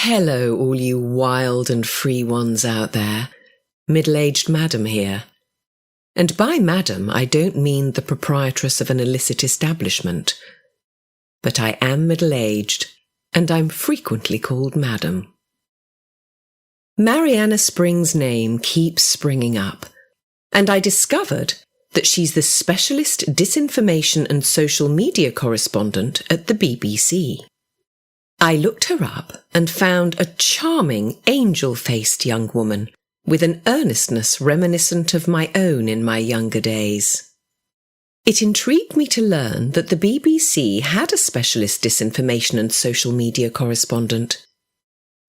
Hello, all you wild and free ones out there. Middle-aged madam here. And by madam, I don't mean the proprietress of an illicit establishment. But I am middle-aged, and I'm frequently called madam. Marianna Spring's name keeps springing up, and I discovered that she's the specialist disinformation and social media correspondent at the BBC. I looked her up and found a charming, angel-faced young woman with an earnestness reminiscent of my own in my younger days. It intrigued me to learn that the BBC had a specialist disinformation and social media correspondent.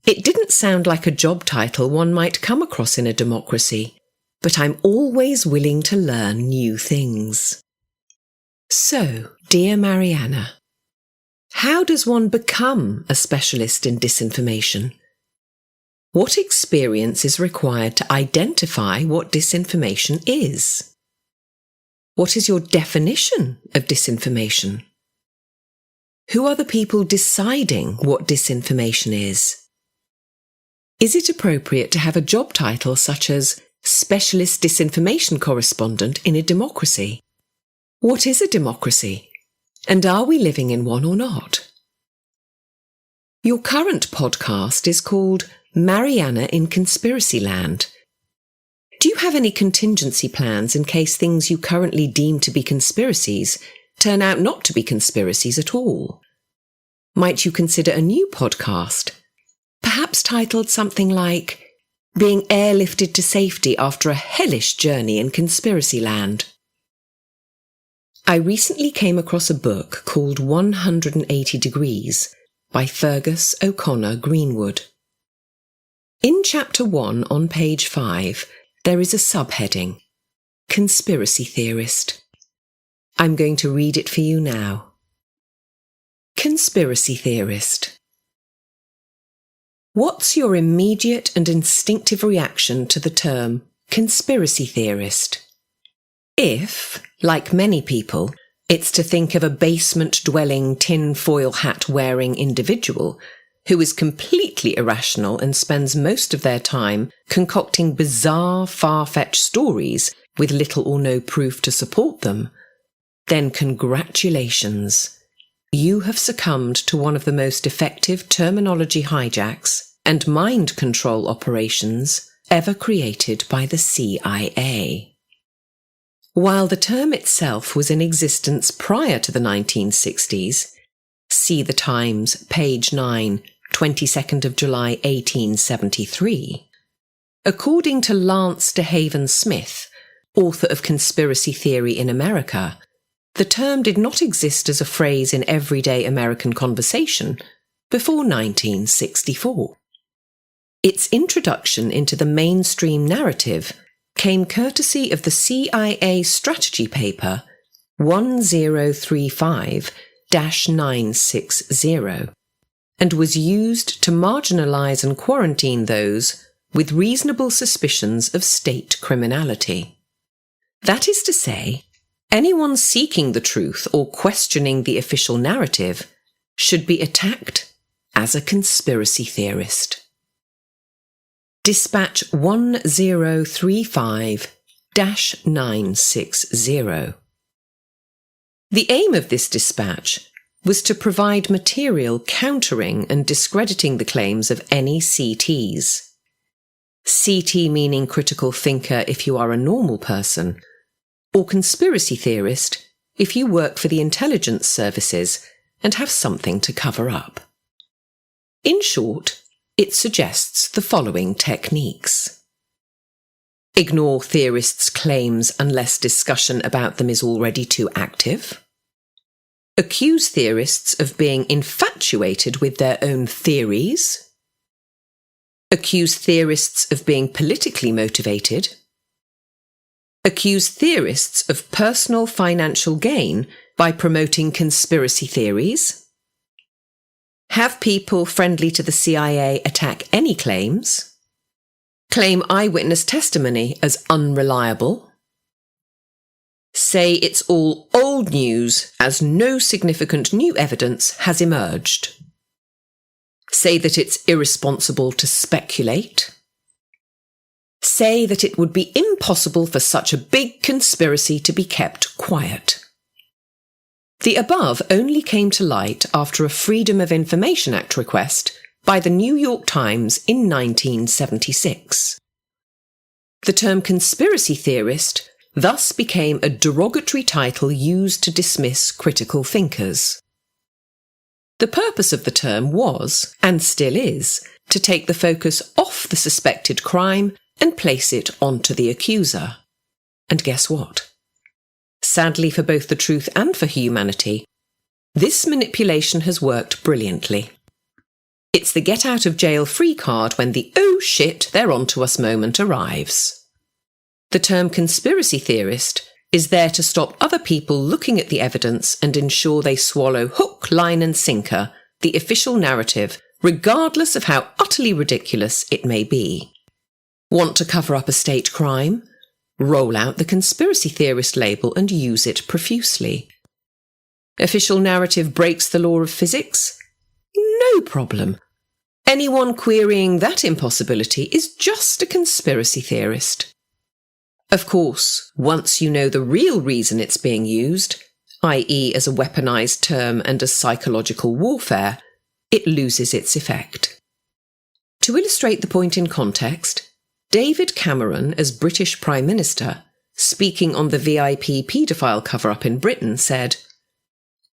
It didn't sound like a job title one might come across in a democracy, but I'm always willing to learn new things. So, dear Marianna, how does one become a specialist in disinformation? What experience is required to identify what disinformation is? What is your definition of disinformation? Who are the people deciding what disinformation is? Is it appropriate to have a job title such as Specialist Disinformation Correspondent in a democracy? What is a democracy? And are we living in one or not? Your current podcast is called Marianna in Conspiracyland. Do you have any contingency plans in case things you currently deem to be conspiracies turn out not to be conspiracies at all? Might you consider a new podcast, perhaps titled something like Being Airlifted to Safety After a Hellish Journey in Conspiracyland? I recently came across a book called 180 Degrees by Fergus O'Connor Greenwood. In Chapter 1 on page 5, there is a subheading, Conspiracy Theorist. I'm going to read it for you now. Conspiracy Theorist. What's your immediate and instinctive reaction to the term conspiracy theorist? If, like many people, it's to think of a basement-dwelling, tin-foil hat-wearing individual who is completely irrational and spends most of their time concocting bizarre, far-fetched stories with little or no proof to support them, then congratulations. You have succumbed to one of the most effective terminology hijacks and mind control operations ever created by the CIA. While the term itself was in existence prior to the 1960s, see The Times, page 9, 22nd of July 1873, according to Lance DeHaven Smith, author of Conspiracy Theory in America, the term did not exist as a phrase in everyday American conversation before 1964. Its introduction into the mainstream narrative came courtesy of the CIA strategy paper 1035-960 and was used to marginalise and quarantine those with reasonable suspicions of state criminality. That is to say, anyone seeking the truth or questioning the official narrative should be attacked as a conspiracy theorist. Dispatch 1035-960. The aim of this dispatch was to provide material countering and discrediting the claims of any CTs. CT meaning critical thinker if you are a normal person, or conspiracy theorist if you work for the intelligence services and have something to cover up. In short, it suggests the following techniques. Ignore theorists' claims unless discussion about them is already too active. Accuse theorists of being infatuated with their own theories. Accuse theorists of being politically motivated. Accuse theorists of personal financial gain by promoting conspiracy theories. Have people friendly to the CIA attack any claims. Claim eyewitness testimony as unreliable. Say it's all old news as no significant new evidence has emerged. Say that it's irresponsible to speculate. Say that it would be impossible for such a big conspiracy to be kept quiet. The above only came to light after a Freedom of Information Act request by the New York Times in 1976. The term conspiracy theorist thus became a derogatory title used to dismiss critical thinkers. The purpose of the term was, and still is, to take the focus off the suspected crime and place it onto the accuser. And guess what? Sadly for both the truth and for humanity, this manipulation has worked brilliantly. It's the get-out-of-jail-free card when the "oh shit, they're onto us" moment arrives. The term conspiracy theorist is there to stop other people looking at the evidence and ensure they swallow hook, line and sinker the official narrative, regardless of how utterly ridiculous it may be. Want to cover up a state crime? Roll out the conspiracy theorist label and use it profusely. Official narrative breaks the law of physics? No problem. Anyone querying that impossibility is just a conspiracy theorist. Of course, once you know the real reason it's being used, i.e. as a weaponized term and as psychological warfare, it loses its effect. To illustrate the point in context, David Cameron, as British Prime Minister, speaking on the VIP paedophile cover-up in Britain, said,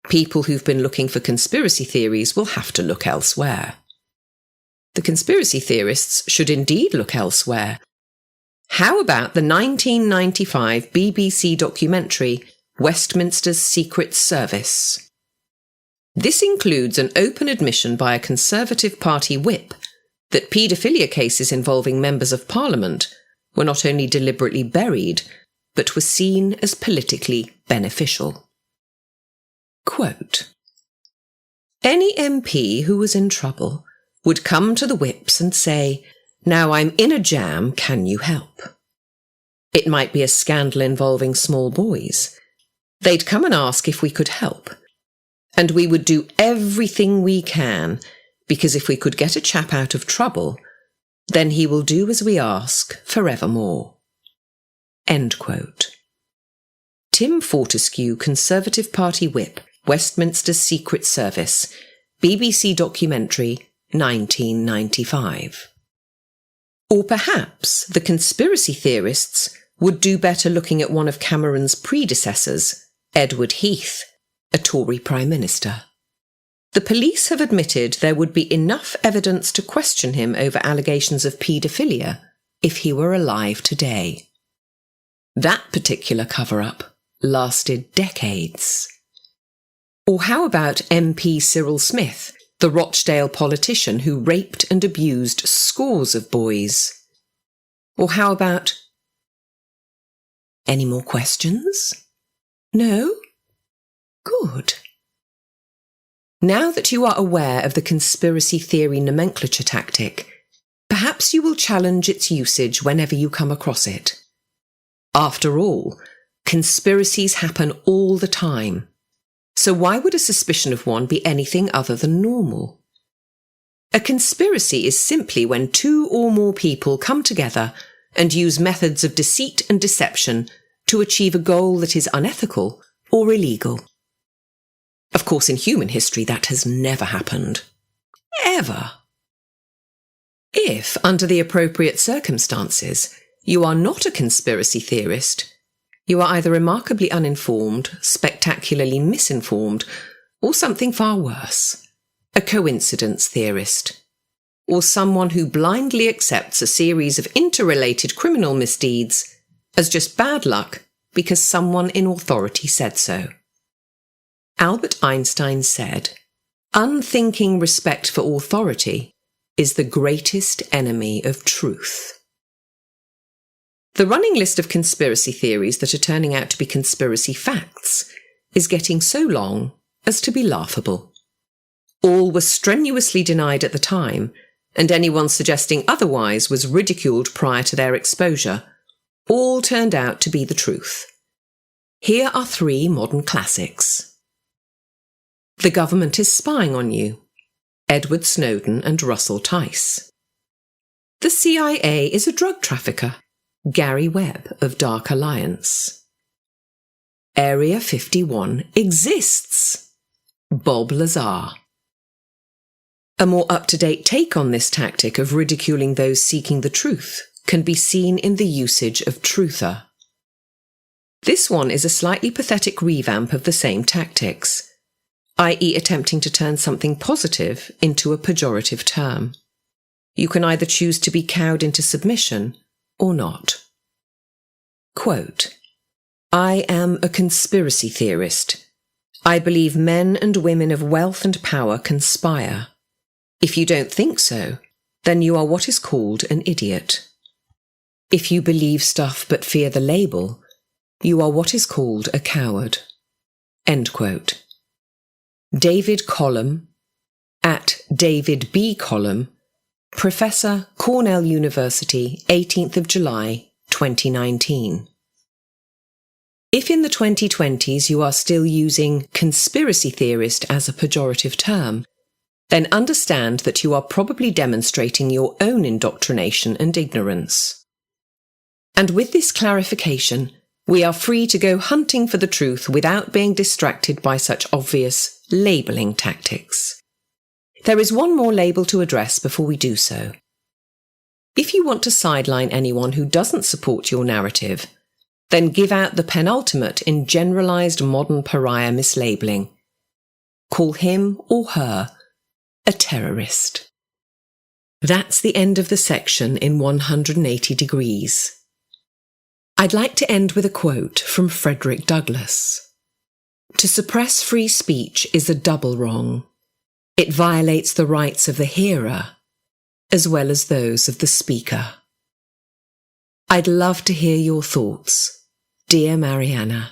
"People who've been looking for conspiracy theories will have to look elsewhere." The conspiracy theorists should indeed look elsewhere. How about the 1995 BBC documentary Westminster's Secret Service? This includes an open admission by a Conservative Party whip that paedophilia cases involving members of Parliament were not only deliberately buried, but were seen as politically beneficial. Quote, "Any MP who was in trouble would come to the whips and say, 'Now I'm in a jam, can you help?' It might be a scandal involving small boys. They'd come and ask if we could help. And we would do everything we can, because if we could get a chap out of trouble, then he will do as we ask forevermore." End quote. Tim Fortescue, Conservative Party whip, Westminster's Secret Service, BBC documentary, 1995. Or perhaps the conspiracy theorists would do better looking at one of Cameron's predecessors, Edward Heath, a Tory Prime Minister. The police have admitted there would be enough evidence to question him over allegations of paedophilia if he were alive today. That particular cover-up lasted decades. Or how about MP Cyril Smith, the Rochdale politician who raped and abused scores of boys? Or how about... Any more questions? No? Good. Now that you are aware of the conspiracy theory nomenclature tactic, perhaps you will challenge its usage whenever you come across it. After all, conspiracies happen all the time. So why would a suspicion of one be anything other than normal? A conspiracy is simply when two or more people come together and use methods of deceit and deception to achieve a goal that is unethical or illegal. Of course, in human history, that has never happened. Ever. If, under the appropriate circumstances, you are not a conspiracy theorist, you are either remarkably uninformed, spectacularly misinformed, or something far worse, a coincidence theorist, or someone who blindly accepts a series of interrelated criminal misdeeds as just bad luck because someone in authority said so. Albert Einstein said, "Unthinking respect for authority is the greatest enemy of truth." The running list of conspiracy theories that are turning out to be conspiracy facts is getting so long as to be laughable. All was strenuously denied at the time, and anyone suggesting otherwise was ridiculed prior to their exposure. All turned out to be the truth. Here are 3 modern classics. The government is spying on you. Edward Snowden and Russell Tice. The CIA is a drug trafficker, Gary Webb of Dark Alliance. Area 51 exists, Bob Lazar. A more up-to-date take on this tactic of ridiculing those seeking the truth can be seen in the usage of truther. This one is a slightly pathetic revamp of the same tactics, i.e. attempting to turn something positive into a pejorative term. You can either choose to be cowed into submission or not. Quote, I am a conspiracy theorist. I believe men and women of wealth and power conspire. If you don't think so, then you are what is called an idiot. If you believe stuff but fear the label, you are what is called a coward. End quote. David Collum, at David B. Collum, Professor, Cornell University, 18th of July, 2019. If in the 2020s you are still using conspiracy theorist as a pejorative term, then understand that you are probably demonstrating your own indoctrination and ignorance. And with this clarification, we are free to go hunting for the truth without being distracted by such obvious labelling tactics. There is one more label to address before we do so. If you want to sideline anyone who doesn't support your narrative, then give out the penultimate in generalised modern pariah mislabelling. Call him or her a terrorist. That's the end of the section in 180 degrees. I'd like to end with a quote from Frederick Douglass. To suppress free speech is a double wrong. It violates the rights of the hearer, as well as those of the speaker. I'd love to hear your thoughts, dear Marianna.